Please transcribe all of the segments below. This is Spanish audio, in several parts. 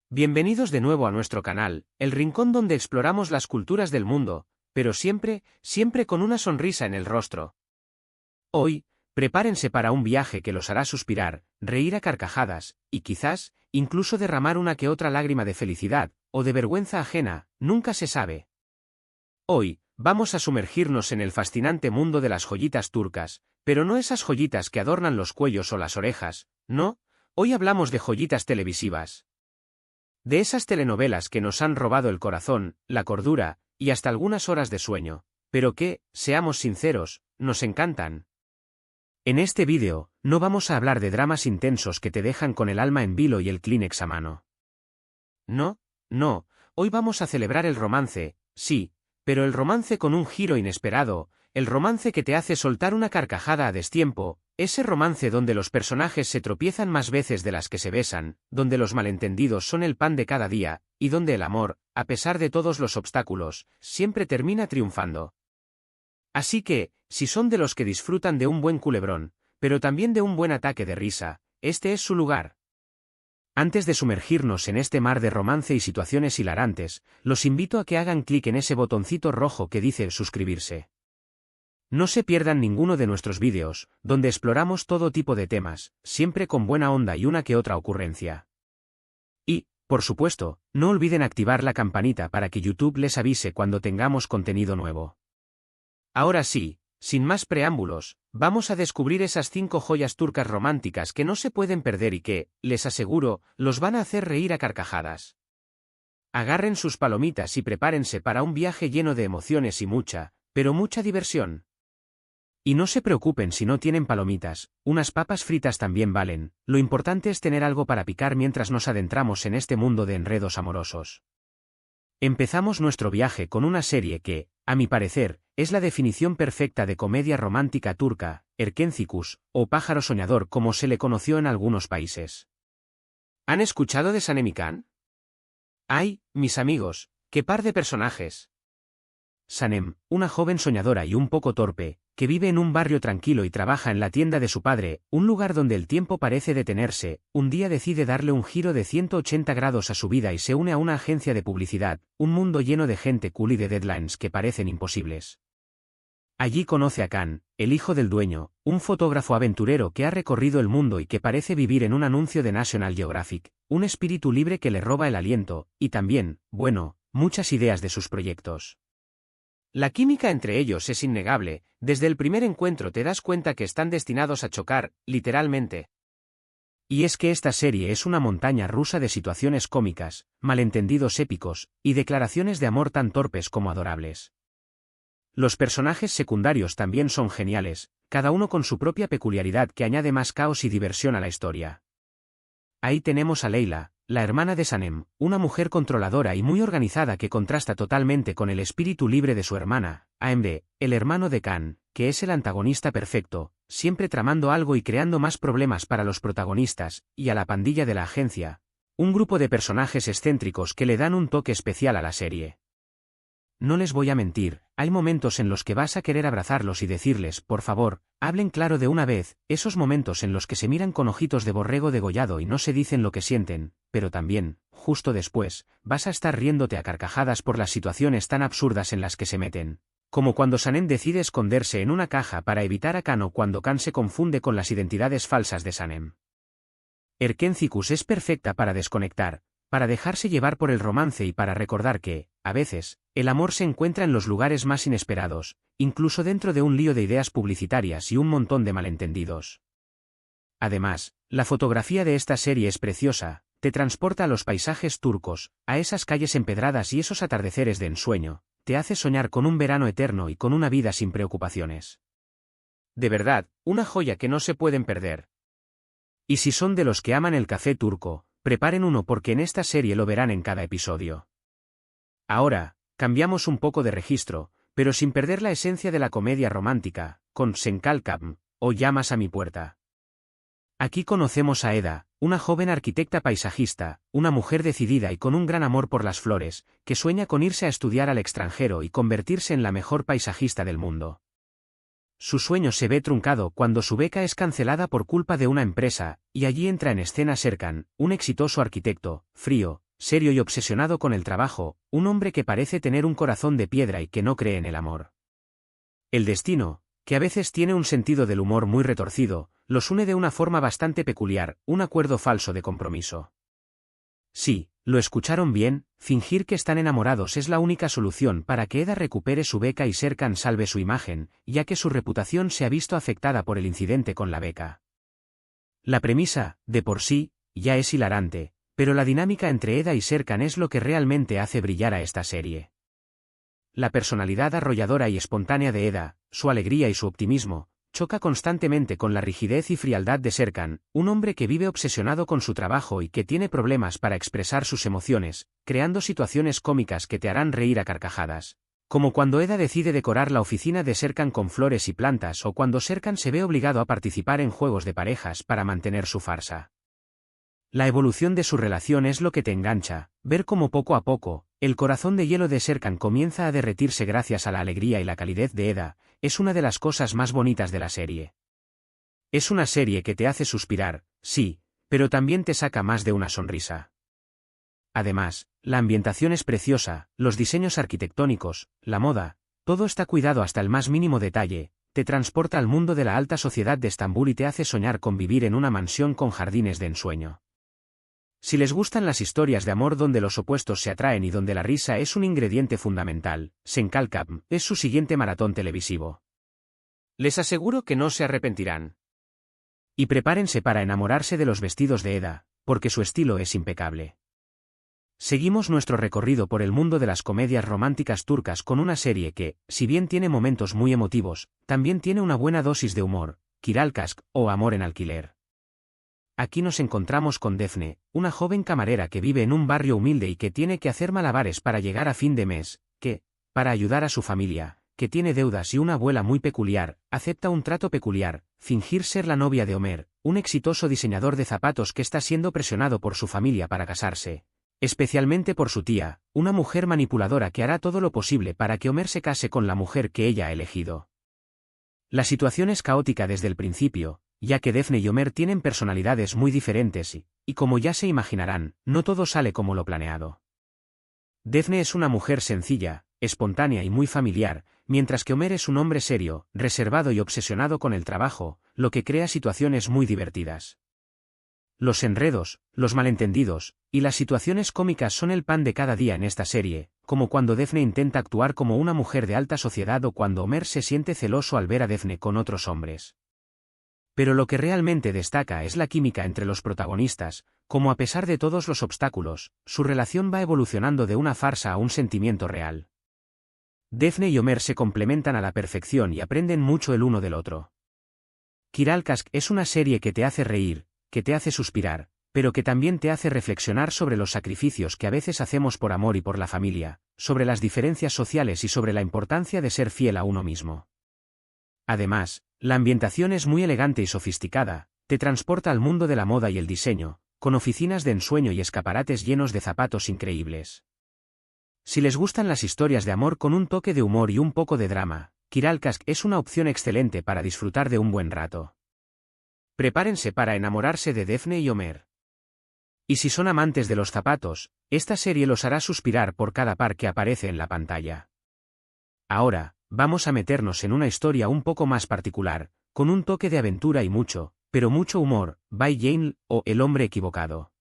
Bienvenidos de nuevo a nuestro canal, el rincón donde exploramos las culturas del mundo, pero siempre con una sonrisa en el rostro. Hoy, prepárense para un viaje que los hará suspirar, reír a carcajadas, y quizás, incluso derramar una que otra lágrima de felicidad, o de vergüenza ajena, nunca se sabe. Hoy, vamos a sumergirnos en el fascinante mundo de las joyitas turcas, pero no esas joyitas que adornan los cuellos o las orejas, no, hoy hablamos de joyitas televisivas. De esas telenovelas que nos han robado el corazón, la cordura, y hasta algunas horas de sueño, pero que, seamos sinceros, nos encantan. En este vídeo, no vamos a hablar de dramas intensos que te dejan con el alma en vilo y el Kleenex a mano. No, hoy vamos a celebrar el romance, sí, pero el romance con un giro inesperado, el romance que te hace soltar una carcajada a destiempo, ese romance donde los personajes se tropiezan más veces de las que se besan, donde los malentendidos son el pan de cada día, y donde el amor, a pesar de todos los obstáculos, siempre termina triunfando. Así que, si son de los que disfrutan de un buen culebrón, pero también de un buen ataque de risa, este es su lugar. Antes de sumergirnos en este mar de romance y situaciones hilarantes, los invito a que hagan clic en ese botoncito rojo que dice suscribirse. No se pierdan ninguno de nuestros vídeos, donde exploramos todo tipo de temas, siempre con buena onda y una que otra ocurrencia. Y, por supuesto, no olviden activar la campanita para que YouTube les avise cuando tengamos contenido nuevo. Ahora sí, sin más preámbulos, vamos a descubrir esas 5 joyas turcas románticas que no se pueden perder y que, les aseguro, los van a hacer reír a carcajadas. Agarren sus palomitas y prepárense para un viaje lleno de emociones y mucha, pero mucha diversión. Y no se preocupen si no tienen palomitas, unas papas fritas también valen, lo importante es tener algo para picar mientras nos adentramos en este mundo de enredos amorosos. Empezamos nuestro viaje con una serie que, a mi parecer, es la definición perfecta de comedia romántica turca, Erkencikus, o Pájaro Soñador como se le conoció en algunos países. ¿Han escuchado de Sanem y Can? ¡Ay, mis amigos, qué par de personajes! Sanem, una joven soñadora y un poco torpe, que vive en un barrio tranquilo y trabaja en la tienda de su padre, un lugar donde el tiempo parece detenerse, un día decide darle un giro de 180 grados a su vida y se une a una agencia de publicidad, un mundo lleno de gente cool y de deadlines que parecen imposibles. Allí conoce a Can, el hijo del dueño, un fotógrafo aventurero que ha recorrido el mundo y que parece vivir en un anuncio de National Geographic, un espíritu libre que le roba el aliento, y también, bueno, muchas ideas de sus proyectos. La química entre ellos es innegable, desde el primer encuentro te das cuenta que están destinados a chocar, literalmente. Y es que esta serie es una montaña rusa de situaciones cómicas, malentendidos épicos, y declaraciones de amor tan torpes como adorables. Los personajes secundarios también son geniales, cada uno con su propia peculiaridad que añade más caos y diversión a la historia. Ahí tenemos a Leila, la hermana de Sanem, una mujer controladora y muy organizada que contrasta totalmente con el espíritu libre de su hermana, AMD, el hermano de Can, que es el antagonista perfecto, siempre tramando algo y creando más problemas para los protagonistas, y a la pandilla de la agencia, un grupo de personajes excéntricos que le dan un toque especial a la serie. No les voy a mentir, hay momentos en los que vas a querer abrazarlos y decirles, por favor, hablen claro de una vez, esos momentos en los que se miran con ojitos de borrego degollado y no se dicen lo que sienten, pero también, justo después, vas a estar riéndote a carcajadas por las situaciones tan absurdas en las que se meten. Como cuando Sanem decide esconderse en una caja para evitar a Can o cuando Can se confunde con las identidades falsas de Sanem. Erkencikus es perfecta para desconectar, para dejarse llevar por el romance y para recordar que, a veces, el amor se encuentra en los lugares más inesperados, incluso dentro de un lío de ideas publicitarias y un montón de malentendidos. Además, la fotografía de esta serie es preciosa, te transporta a los paisajes turcos, a esas calles empedradas y esos atardeceres de ensueño, te hace soñar con un verano eterno y con una vida sin preocupaciones. De verdad, una joya que no se pueden perder. Y si son de los que aman el café turco, preparen uno porque en esta serie lo verán en cada episodio. Ahora, cambiamos un poco de registro, pero sin perder la esencia de la comedia romántica, con Sen Kalkam, o Llamas a mi puerta. Aquí conocemos a Eda, una joven arquitecta paisajista, una mujer decidida y con un gran amor por las flores, que sueña con irse a estudiar al extranjero y convertirse en la mejor paisajista del mundo. Su sueño se ve truncado cuando su beca es cancelada por culpa de una empresa, y allí entra en escena Serkan, un exitoso arquitecto, frío, serio y obsesionado con el trabajo, un hombre que parece tener un corazón de piedra y que no cree en el amor. El destino, que a veces tiene un sentido del humor muy retorcido, los une de una forma bastante peculiar, un acuerdo falso de compromiso. Sí, lo escucharon bien, fingir que están enamorados es la única solución para que Eda recupere su beca y Serkan salve su imagen, ya que su reputación se ha visto afectada por el incidente con la beca. La premisa, de por sí, ya es hilarante, pero la dinámica entre Eda y Serkan es lo que realmente hace brillar a esta serie. La personalidad arrolladora y espontánea de Eda, su alegría y su optimismo, choca constantemente con la rigidez y frialdad de Serkan, un hombre que vive obsesionado con su trabajo y que tiene problemas para expresar sus emociones, creando situaciones cómicas que te harán reír a carcajadas. Como cuando Eda decide decorar la oficina de Serkan con flores y plantas o cuando Serkan se ve obligado a participar en juegos de parejas para mantener su farsa. La evolución de su relación es lo que te engancha, ver cómo poco a poco, el corazón de hielo de Serkan comienza a derretirse gracias a la alegría y la calidez de Eda, es una de las cosas más bonitas de la serie. Es una serie que te hace suspirar, sí, pero también te saca más de una sonrisa. Además, la ambientación es preciosa, los diseños arquitectónicos, la moda, todo está cuidado hasta el más mínimo detalle, te transporta al mundo de la alta sociedad de Estambul y te hace soñar con vivir en una mansión con jardines de ensueño. Si les gustan las historias de amor donde los opuestos se atraen y donde la risa es un ingrediente fundamental, Senkalkam es su siguiente maratón televisivo. Les aseguro que no se arrepentirán. Y prepárense para enamorarse de los vestidos de Eda, porque su estilo es impecable. Seguimos nuestro recorrido por el mundo de las comedias románticas turcas con una serie que, si bien tiene momentos muy emotivos, también tiene una buena dosis de humor, Kiralkask, o Amor en alquiler. Aquí nos encontramos con Defne, una joven camarera que vive en un barrio humilde y que tiene que hacer malabares para llegar a fin de mes, que, para ayudar a su familia, que tiene deudas y una abuela muy peculiar, acepta un trato peculiar, fingir ser la novia de Ömer, un exitoso diseñador de zapatos que está siendo presionado por su familia para casarse, especialmente por su tía, una mujer manipuladora que hará todo lo posible para que Ömer se case con la mujer que ella ha elegido. La situación es caótica desde el principio, ya que Defne y Ömer tienen personalidades muy diferentes y como ya se imaginarán, no todo sale como lo planeado. Defne es una mujer sencilla, espontánea y muy familiar, mientras que Ömer es un hombre serio, reservado y obsesionado con el trabajo, lo que crea situaciones muy divertidas. Los enredos, los malentendidos, y las situaciones cómicas son el pan de cada día en esta serie, como cuando Defne intenta actuar como una mujer de alta sociedad o cuando Ömer se siente celoso al ver a Defne con otros hombres. Pero lo que realmente destaca es la química entre los protagonistas, como a pesar de todos los obstáculos, su relación va evolucionando de una farsa a un sentimiento real. Defne y Ömer se complementan a la perfección y aprenden mucho el uno del otro. Kiralkask es una serie que te hace reír, que te hace suspirar, pero que también te hace reflexionar sobre los sacrificios que a veces hacemos por amor y por la familia, sobre las diferencias sociales y sobre la importancia de ser fiel a uno mismo. Además, la ambientación es muy elegante y sofisticada, te transporta al mundo de la moda y el diseño, con oficinas de ensueño y escaparates llenos de zapatos increíbles. Si les gustan las historias de amor con un toque de humor y un poco de drama, Kiralkask es una opción excelente para disfrutar de un buen rato. Prepárense para enamorarse de Defne y Ömer. Y si son amantes de los zapatos, esta serie los hará suspirar por cada par que aparece en la pantalla. Ahora, vamos a meternos en una historia un poco más particular, con un toque de aventura y mucho, pero mucho humor, Bay Jane, o El hombre equivocado.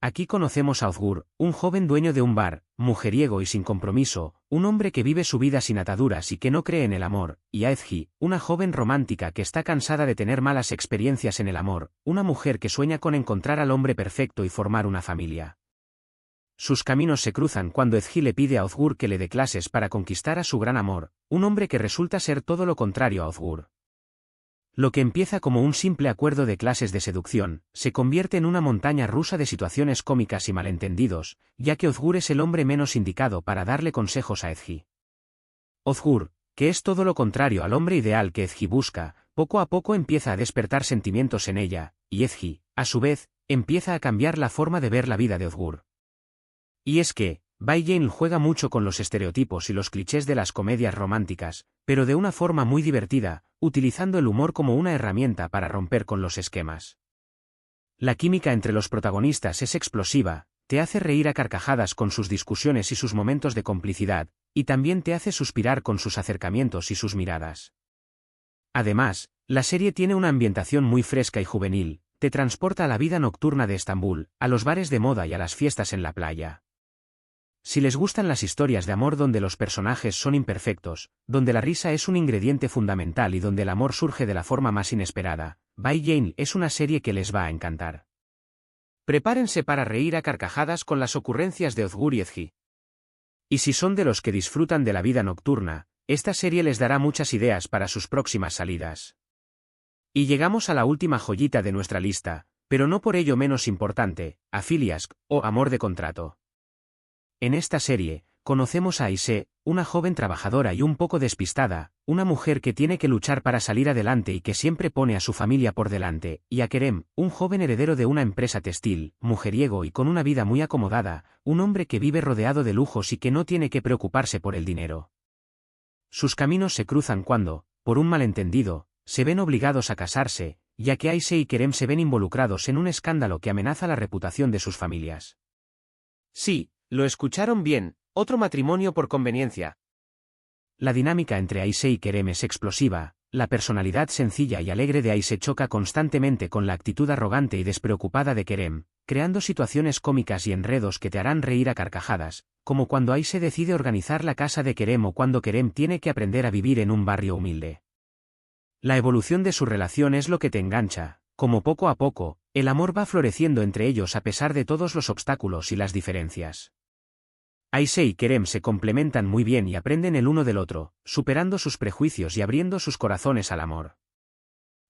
Aquí conocemos a Özgür, un joven dueño de un bar, mujeriego y sin compromiso, un hombre que vive su vida sin ataduras y que no cree en el amor, y a Ezgi, una joven romántica que está cansada de tener malas experiencias en el amor, una mujer que sueña con encontrar al hombre perfecto y formar una familia. Sus caminos se cruzan cuando Ezgi le pide a Özgür que le dé clases para conquistar a su gran amor, un hombre que resulta ser todo lo contrario a Özgür. Lo que empieza como un simple acuerdo de clases de seducción, se convierte en una montaña rusa de situaciones cómicas y malentendidos, ya que Özgür es el hombre menos indicado para darle consejos a Ezgi. Özgür, que es todo lo contrario al hombre ideal que Ezgi busca, poco a poco empieza a despertar sentimientos en ella, y Ezgi, a su vez, empieza a cambiar la forma de ver la vida de Özgür. Y es que, Bay Jane juega mucho con los estereotipos y los clichés de las comedias románticas, pero de una forma muy divertida, utilizando el humor como una herramienta para romper con los esquemas. La química entre los protagonistas es explosiva, te hace reír a carcajadas con sus discusiones y sus momentos de complicidad, y también te hace suspirar con sus acercamientos y sus miradas. Además, la serie tiene una ambientación muy fresca y juvenil, te transporta a la vida nocturna de Estambul, a los bares de moda y a las fiestas en la playa. Si les gustan las historias de amor donde los personajes son imperfectos, donde la risa es un ingrediente fundamental y donde el amor surge de la forma más inesperada, By Jane es una serie que les va a encantar. Prepárense para reír a carcajadas con las ocurrencias de Ozgur y Ezgi. Y si son de los que disfrutan de la vida nocturna, esta serie les dará muchas ideas para sus próximas salidas. Y llegamos a la última joyita de nuestra lista, pero no por ello menos importante, Afiliask, o Amor de Contrato. En esta serie, conocemos a Aisée, una joven trabajadora y un poco despistada, una mujer que tiene que luchar para salir adelante y que siempre pone a su familia por delante, y a Kerem, un joven heredero de una empresa textil, mujeriego y con una vida muy acomodada, un hombre que vive rodeado de lujos y que no tiene que preocuparse por el dinero. Sus caminos se cruzan cuando, por un malentendido, se ven obligados a casarse, ya que Aisée y Kerem se ven involucrados en un escándalo que amenaza la reputación de sus familias. Sí, lo escucharon bien, otro matrimonio por conveniencia. La dinámica entre Aisée y Kerem es explosiva, la personalidad sencilla y alegre de Aisée choca constantemente con la actitud arrogante y despreocupada de Kerem, creando situaciones cómicas y enredos que te harán reír a carcajadas, como cuando Aisée decide organizar la casa de Kerem o cuando Kerem tiene que aprender a vivir en un barrio humilde. La evolución de su relación es lo que te engancha, como poco a poco, el amor va floreciendo entre ellos a pesar de todos los obstáculos y las diferencias. Aisée y Kerem se complementan muy bien y aprenden el uno del otro, superando sus prejuicios y abriendo sus corazones al amor.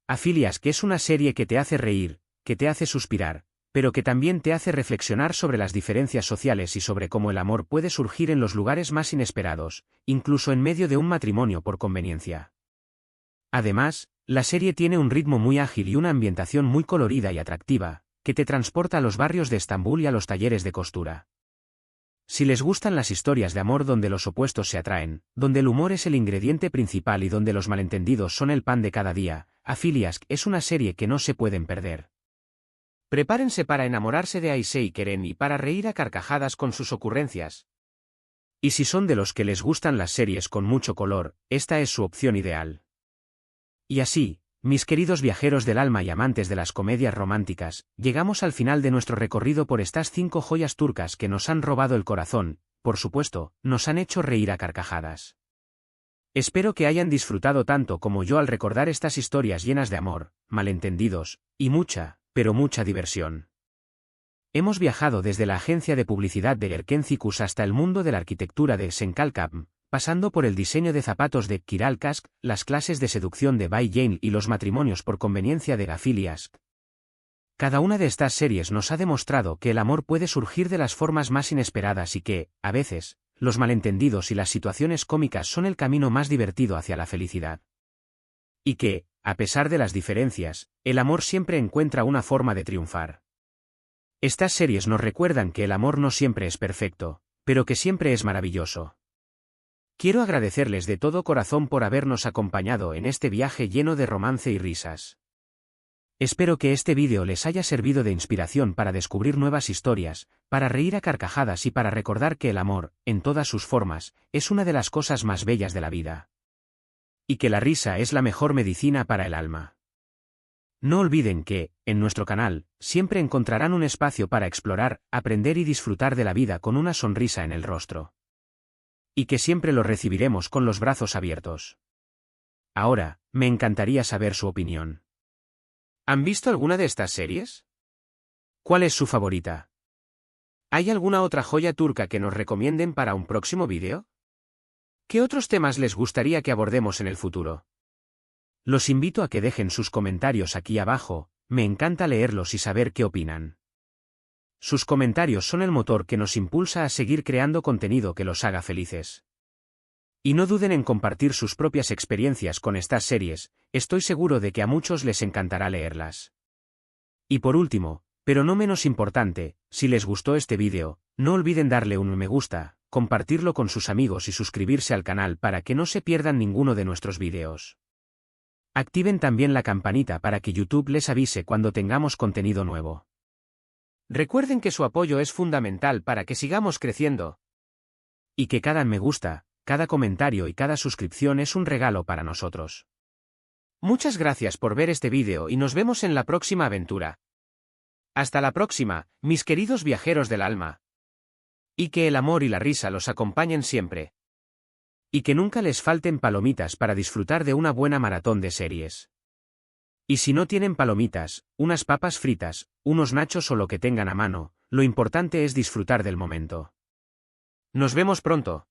Afiliask es una serie que te hace reír, que te hace suspirar, pero que también te hace reflexionar sobre las diferencias sociales y sobre cómo el amor puede surgir en los lugares más inesperados, incluso en medio de un matrimonio por conveniencia. Además, la serie tiene un ritmo muy ágil y una ambientación muy colorida y atractiva, que te transporta a los barrios de Estambul y a los talleres de costura. Si les gustan las historias de amor donde los opuestos se atraen, donde el humor es el ingrediente principal y donde los malentendidos son el pan de cada día, Afiliask es una serie que no se pueden perder. Prepárense para enamorarse de Aisée y Kerem y para reír a carcajadas con sus ocurrencias. Y si son de los que les gustan las series con mucho color, esta es su opción ideal. Y así, mis queridos viajeros del alma y amantes de las comedias románticas, llegamos al final de nuestro recorrido por estas 5 joyas turcas que nos han robado el corazón, por supuesto, nos han hecho reír a carcajadas. Espero que hayan disfrutado tanto como yo al recordar estas historias llenas de amor, malentendidos, y mucha, pero mucha diversión. Hemos viajado desde la agencia de publicidad de Erkencikus hasta el mundo de la arquitectura de Senkalkapm, pasando por el diseño de zapatos de Kiralkask, las clases de seducción de By Jane y los matrimonios por conveniencia de Afiliask. Cada una de estas series nos ha demostrado que el amor puede surgir de las formas más inesperadas y que, a veces, los malentendidos y las situaciones cómicas son el camino más divertido hacia la felicidad. Y que, a pesar de las diferencias, el amor siempre encuentra una forma de triunfar. Estas series nos recuerdan que el amor no siempre es perfecto, pero que siempre es maravilloso. Quiero agradecerles de todo corazón por habernos acompañado en este viaje lleno de romance y risas. Espero que este vídeo les haya servido de inspiración para descubrir nuevas historias, para reír a carcajadas y para recordar que el amor, en todas sus formas, es una de las cosas más bellas de la vida. Y que la risa es la mejor medicina para el alma. No olviden que, en nuestro canal, siempre encontrarán un espacio para explorar, aprender y disfrutar de la vida con una sonrisa en el rostro. Y que siempre lo recibiremos con los brazos abiertos. Ahora, me encantaría saber su opinión. ¿Han visto alguna de estas series? ¿Cuál es su favorita? ¿Hay alguna otra joya turca que nos recomienden para un próximo vídeo? ¿Qué otros temas les gustaría que abordemos en el futuro? Los invito a que dejen sus comentarios aquí abajo, me encanta leerlos y saber qué opinan. Sus comentarios son el motor que nos impulsa a seguir creando contenido que los haga felices. Y no duden en compartir sus propias experiencias con estas series, estoy seguro de que a muchos les encantará leerlas. Y por último, pero no menos importante, si les gustó este vídeo, no olviden darle un me gusta, compartirlo con sus amigos y suscribirse al canal para que no se pierdan ninguno de nuestros vídeos. Activen también la campanita para que YouTube les avise cuando tengamos contenido nuevo. Recuerden que su apoyo es fundamental para que sigamos creciendo. Y que cada me gusta, cada comentario y cada suscripción es un regalo para nosotros. Muchas gracias por ver este vídeo y nos vemos en la próxima aventura. Hasta la próxima, mis queridos viajeros del alma. Y que el amor y la risa los acompañen siempre. Y que nunca les falten palomitas para disfrutar de una buena maratón de series. Y si no tienen palomitas, unas papas fritas, unos nachos o lo que tengan a mano, lo importante es disfrutar del momento. Nos vemos pronto.